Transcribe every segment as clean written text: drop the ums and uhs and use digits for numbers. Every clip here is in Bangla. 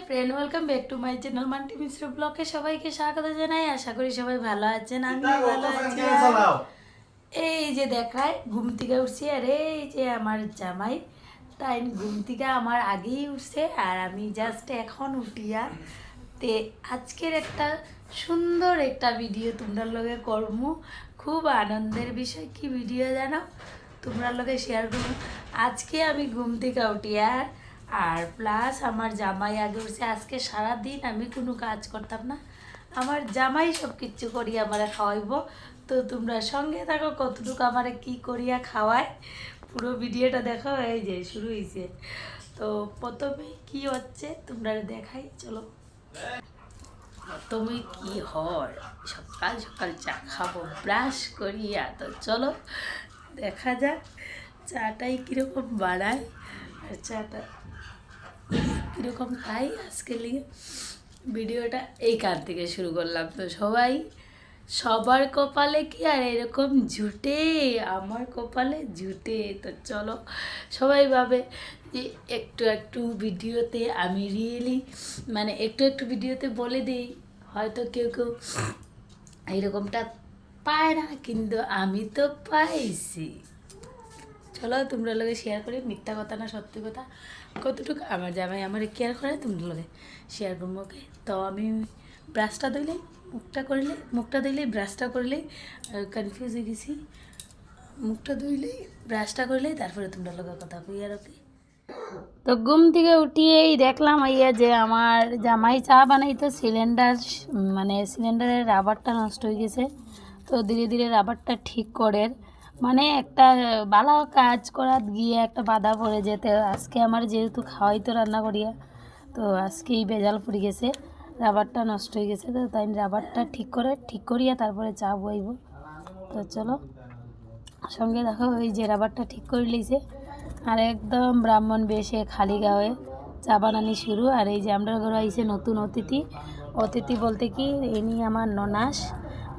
Friend, welcome back to my channel Manti Mishra ব্লগে সবাইকে স্বাগত জানাই। আশা করি সবাই ভালো আছেন, আমিও ভালো আছি। এই যে দেখায় ঘুম থেকে উঠছি, আর এই যে আমার জামাই তাই ঘুম থেকে আমার আগেই উঠছে, আর আমি জাস্ট এখন উঠিয়া তে আজকের একটা সুন্দর একটা ভিডিও তোমরা লগে করবো। খুব আনন্দের বিষয়। কি ভিডিও জানো, তোমরা লগে শেয়ার করবো। আজকে আমি ঘুম থেকে উঠিয়া আর প্লাস আমার জামাই আগে উঠছে। আজকে সারাদিন আমি কোনো কাজ করতাম না, আমার জামাই সব কিছু করিয়া আমারে খাওয়াইব। তো তোমরা সঙ্গে থাকো, কতটুকু আমারে কি করিয়া খাওয়ায় পুরো ভিডিওটা দেখো। এই যে শুরু হয়েছে, তো প্রথমে কি হচ্ছে তোমরা দেখাই, চলো। প্রথমে কি হয়, সকাল সকাল চা খাবো ব্রাশ করিয়া। তো চলো দেখা যাক চাটাই কীরকম বানায় আর চাটা কীরকম খাই। আজকে নিয়ে ভিডিওটা এইখান থেকে শুরু করলাম। তো সবার কপালে কি আর এরকম জুটে? আমার কপালে জুটে। তো চলো, সবাই ভাবে যে একটু একটু ভিডিওতে আমি রিয়েলি মানে একটু একটু ভিডিওতে বলে দিই, হয়তো কেউ কেউ এইরকমটা পায় না, কিন্তু আমি তো পাইছি। চলো তোমরা লোকে শেয়ার করি, মিথ্যা কথা না সত্যি কথা, কতটুকু আমার জামাই আমার কেয়ার করে তোমরা লোকে শেয়ার করবো। ওকে, তো আমি ব্রাশটা ধুইলেই মুখটা ধুইলেই ব্রাশটা করলেই কনফিউজ হয়ে গেছি। মুখটা ধুইলেই ব্রাশটা করলেই তারপরে তোমরা লোকের কথা কই। আর ওকে, তো ঘুম থেকে উঠিয়েই দেখলাম আইয়া যে আমার জামাই চা বানাইতো, সিলিন্ডারের রাবারটা নষ্ট হয়ে গেছে। তো ধীরে ধীরে রাবারটা ঠিক করে মানে একটা ভালো কাজ করার গিয়ে একটা বাধা পড়ে যেতে। আজকে আমার যেহেতু খাওয়াইতো রান্না করিয়া, তো আজকেই বেজাল পড়ে গেছে, রাবারটা নষ্ট হয়ে গেছে। তো তাই রাবারটা ঠিক করিয়া তারপরে চা বইব। তো চলো সঙ্গে দেখো, এই যে রাবারটা ঠিক করে লিছে, আর একদম ব্রাহ্মণ বেশে খালি গায়ে চা বানানি শুরু। আর এই যে আমরা ঘরে আইসে নতুন অতিথি বলতে কি এনি আমার ননাস,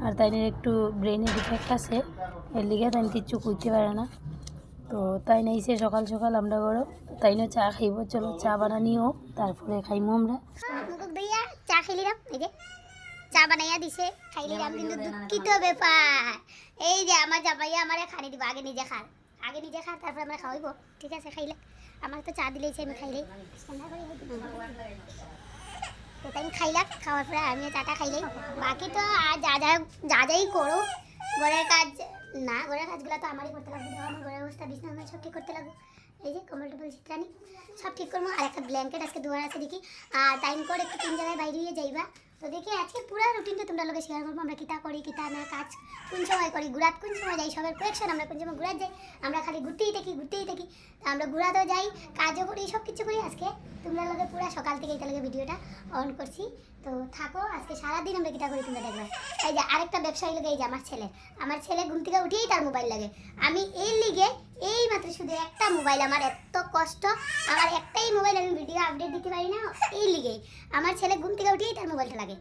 আর তাই একটু ব্রেনে ডিফেক্ট আছে, এর লিগে তাই কিচ্ছু কইতে পারে না। তো তাই নাইছে সকাল সকাল আমরা ঘরে, তাই না চা খাইব। চলো চা বানানিও তারপরে খাইমো আমরা। চা খাইলাম, এই যে চা বানাইয়া দিছে খাইলাম, কিন্তু দুঃখিত ব্যাপার এই যে আমার জামাইয়া আমারে খানি দিব। আগে নিজে খান তারপর আমরা খাওয়াইব, ঠিক আছে? খাইলে আমার তো চা দিলেইছে, আমি খাইলেই তো তাই খাইলাম। খাওয়ার পরে আমিও চাটা খাইলেই, বাকি তো আর যা যাই করো ঘরের কাজগুলো তো আমারই করতে লাগবে। আমার ঘরের অবস্থা, বিছানা আমার সব ঠিক করতে লাগবে। এই যে কম্বল টম্বল চিত্রানি সব ঠিক করবো, আর একটা ব্ল্যাঙ্কেট আজকে দুয়ার আছে দেখি। আর টাইম করে একটু 3 জায়গায় বাইরে হয়ে যাইবা। তো দেখি আজকে পুরো রুটিনটা তোমরা লোকে শেয়ার করবো। আমরা কিতা করি কিতা না, কাজ কোন সময় করি, ঘুরাত কোন সময় যাই, সবার কোয়েকশন আমরা কোন সময় ঘুরাত যাই। আমরা খালি ঘুরতেই থাকি। আমরা ঘুরাতেও যাই, কাজও করি, সব কিছু করি। আজকে তোমরা লোকে পুরো সকাল থেকে এটা লোকে ভিডিওটা অন করছি। তো থাকো, আজকে সারাদিন আমরা কিতা করি তোমরা দেখবে। এই যে আরেকটা ব্যবসায়ী লোক, এই যে আমার ছেলে ঘুম থেকে উঠেই তার মোবাইল লাগে। আমি এই লিগে এই মাত্র শুধু একটা মোবাইল, আমার এত কষ্ট, আমার একটাই মোবাইল, আমি ভিডিও আপডেট দিতে পারি না। এই লিগেই আমার ছেলে ঘুম থেকে উঠেই তার মোবাইলটা লাগে।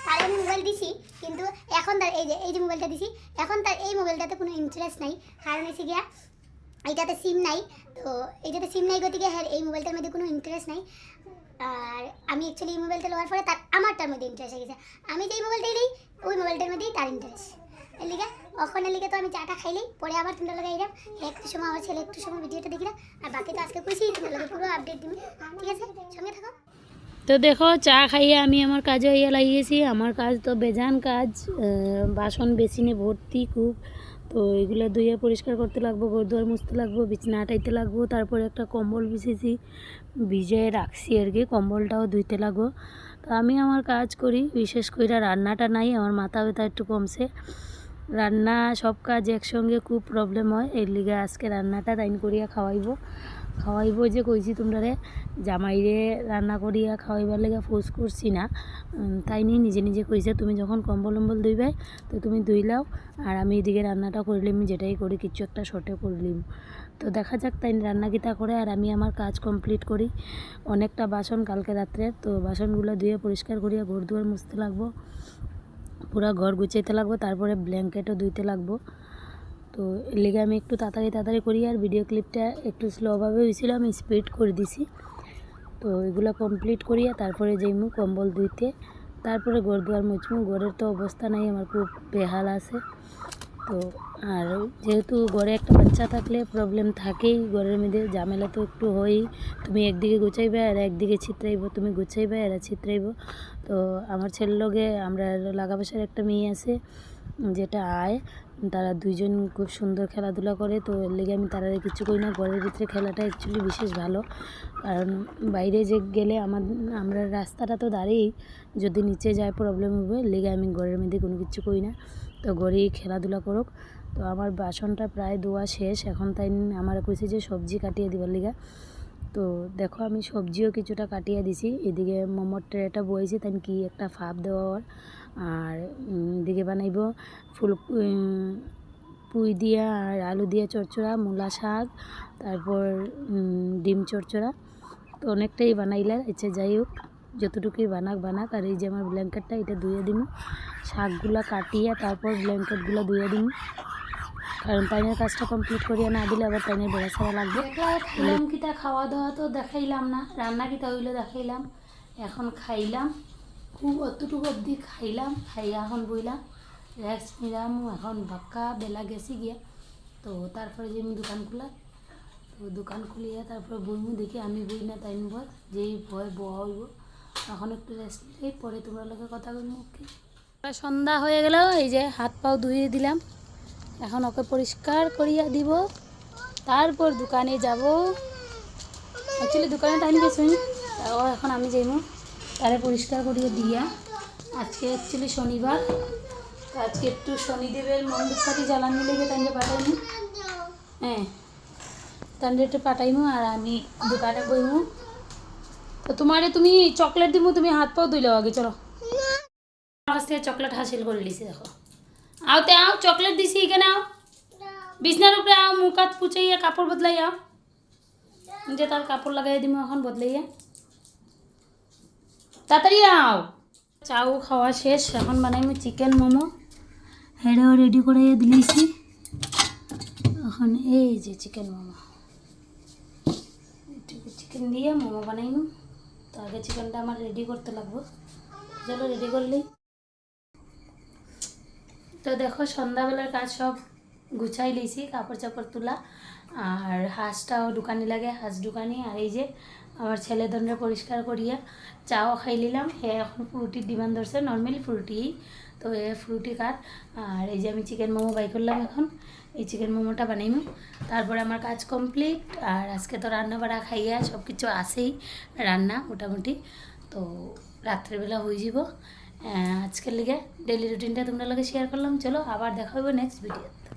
তার আমি মোবাইল দিছি, কিন্তু এখন তার এই যে মোবাইলটা দিছি, এখন তার এই মোবাইলটাতে কোনো ইন্টারেস্ট নাই। কারণ এসে গিয়া এইটাতে সিম নাই। তো এইটাতে সিম নাই গতিকে হ্যাঁ এই মোবাইলটার মধ্যে কোনো ইন্টারেস্ট নাই। আর আমি অ্যাকচুয়ালি এই মোবাইলটা নেওয়ার পরে আমারটার মধ্যে ইন্টারেস্ট হয়ে গেছে। আমি যেই মোবাইলটাই দিই ওই মোবাইলটার মধ্যেই তার ইন্টারেস্ট। এর লিগে ওখানের লিগে তো আমি চাটা খাইলেই পরে আবার তোমরা লগে আইলাম, একটু সময় আমার ছেলে একটু সময় ভিডিওটা দেখিলাম। আর বাকি তো আজকে কইছি তোমরা লগে পুরো আপডেট দিবি, ঠিক আছে? সঙ্গে থাকো। তো দেখো চা খাইয়ে আমি আমার কাজে হইয়া লাগিয়েছি। আমার কাজ তো বেজান কাজ, বাসন বেসিনে ভর্তি খুব। তো এগুলো ধুয়ে পরিষ্কার করতে লাগবো, ঘর দুয়ার মুছতে লাগবো, বিছনা আটাইতে লাগবো, তারপরে একটা কম্বল বিছেছি ভিজে রাখছি আর কি, কম্বলটাও ধুইতে লাগবো। তো আমি আমার কাজ করি, বিশেষ করে রান্নাটা নাই, আমার মাথা ব্যথা একটু কমছে। রান্না সব কাজ একসঙ্গে খুব প্রবলেম হয়, এর লিগে আজকে রান্নাটা তাইন করিয়া খাওয়াইব যে কইছি তোমরা জামাইরে রান্না করিয়া খাওয়াইবার লেগে ফোর্স করছি না। তাই নিয়ে নিজে নিজে কইছে তুমি যখন কম্বল ধুইবাই তো তুমি ধুইলাও, আর আমি এদিকে রান্নাটা করলিম, যেটাই করি কিছু একটা শর্টে করলিম। তো দেখা যাক তাই রান্না কিতা করে, আর আমি আমার কাজ কমপ্লিট করি। অনেকটা বাসন কালকে রাত্রে, তো বাসনগুলো ধুয়ে পরিষ্কার করিয়া ঘর দুয়ার মুছতে লাগবো, পুরো ঘর গুছাইতে লাগবো, তারপরে ব্ল্যাঙ্কেটও ধুইতে লাগবো। তো এর লেগে আমি একটু তাড়াতাড়ি করি, আর ভিডিও ক্লিপটা একটু স্লোভাবে হয়েছিল, আমি স্পিড করে দিছি। তো তো এগুলো কমপ্লিট করিয়া তারপরে যাইমু কম্বল ধুইতে, তারপরে ঘর দুয়ার মুছমু। ঘরের তো অবস্থা নাই, আমার খুব বেহাল আছে। তো আর যেহেতু ঘরে একটা বাচ্চা থাকলে প্রবলেম থাকেই, ঘরের মধ্যে ঝামেলা তো একটু হয়ই। তুমি একদিকে গুছাইবে আর একদিকে ছিতরাইব, তুমি গুছাইবে আর ছিতরাইব। তো আমার ছেলের লগে আমরা লাগা পাশের একটা মেয়ে আছে যেটা আয়, তারা দুইজন খুব সুন্দর খেলাধুলা করে। তো এর লেগে আমি তারা কিছু করি না। ঘরের ভিতরে খেলাটা অ্যাকচুয়ালি বিশেষ ভালো, কারণ বাইরে যে গেলে আমরা রাস্তাটা তো দাঁড়িয়েই, যদি নিচে যায় প্রবলেম হবে, এর লেগে আমি ঘরের মধ্যে কোনো কিছু করি না। তো ঘরেই খেলাধুলা করুক। তো আমার বাসনটা প্রায় ধোয়া শেষ, এখন তাই আমার কইছে যে সবজি কাটিয়ে দিবার লিগা। তো দেখো আমি সবজিও কিছুটা কাটিয়ে দিছি। এদিকে মোমোর ট্রেটা বইছি, তাই কি একটা ফাপ দেওয়ার। আর এদিকে বানাইব পুঁই দিয়া আর আলু দিয়ে চচ্চড়া, মূলা শাক, তারপর ডিম চচ্চড়া। তো অনেকটাই বানাইলে ইচ্ছে, যাই হোক যতটুকুই বানাক। আর এই যে আমার ব্ল্যাঙ্কেটটা, এটা ধুয়ে দিম, শাকগুলা কাটিয়ে তারপর ব্ল্যাঙ্কেটগুলো ধুয়ে দিম, কারণ টাইমের কাজটা কমপ্লিট করিয়া না দিলে আবার টাইমের বেড়া ছাড়া লাগবে। খাইলাম কিটা, খাওয়া দাওয়া তো দেখাইলাম না, রান্না কিটা হইলো দেখাইলাম। এখন খাইলাম, খুব অতটুকু অবধি খাইলাম, খাইয়া এখন বইলাম রেস্ট নিলাম। এখন বাক্কা বেলা গেছি গিয়া। তো তারপরে যে আমি দোকান খোলা, তো দোকান খুলিয়া তারপরে বইমু, দেখি আমি বই না তাই বল যেই ভয় বয়া হইব। এখন একটু রেস্ট নিলেই পরে তোমরা লোকের কথা বলবো। কি সন্ধ্যা হয়ে গেল, এই যে হাত পাও ধুয়ে দিলাম, এখন ওকে পরিষ্কার করিয়া দিব, তারপর দোকানে যাব। অ্যাকচুয়ালি দোকানে টাইম গেছুন, তাও এখন আমি যাইমু তারে পরিষ্কার করিয়ে দিয়া। আজকে অ্যাকচুয়ালি শনিবার, তো আজকে একটু শনিদেবের মন্দিরপাতি জ্বালানি লেগে তাইকে পাঠাইমু। হ্যাঁ, তাহলে একটু পাঠাইমু আর আমি দোকানে বইমু। তো তুমি চকলেট দিমু, তুমি হাত পাও ধুইলো আগে, চলো। আমার কাছ থেকে চকলেট হাসিল করে লিছি, দেখো আওতে আও, চকলেট দিছি, এখানে আও, বিছনার উপরে আও, মুখ হাত পুচাইয়া কাপড় বদলাই আও, যে তার কাপড় লাগাই দিমু এখন বদলাইয়া, তাড়াতাড়ি আও। চাও খাওয়া শেষ, এখন বানাইমু চিকেন মোমো, হেডেও রেডি করে দিলেছি। এখন এই যে চিকেন মোমো, চিকেন দিয়ে মোমো বানাইমু। তো আগে চিকেনটা আমার রেডি করতে লাগবো, চলো রেডি করলেই। তো দেখো সন্ধ্যাবেলার কাজ সব গুছাই লিছি, কাপড় চাপড় তোলা, আর হাঁসটাও দোকানি লাগে, হাঁস দোকানি। আর এই যে আমার ছেলে দণ্ডে পরিষ্কার করিয়া চাও খাই নিলাম। এখন ফ্রুটির ডিমান্ড ধরছে, নর্মালি ফ্রুটি, তো ফ্রুটি কাট। আর এই যে আমি চিকেন মোমো বাই করলাম, এখন এই চিকেন মোমোটা বানাইমু, তারপরে আমার কাজ কমপ্লিট। আর আজকে তো রান্না বাড়া খাইয়া সব কিছু আসেই, রান্না মোটামুটি, তো রাত্রেবেলা হয়ে যাব। আজকের লিগে ডেইলি রুটিনটা তোমরা লগে শেয়ার করলাম। চলো আবার দেখা হবে নেক্সট ভিডিওতে।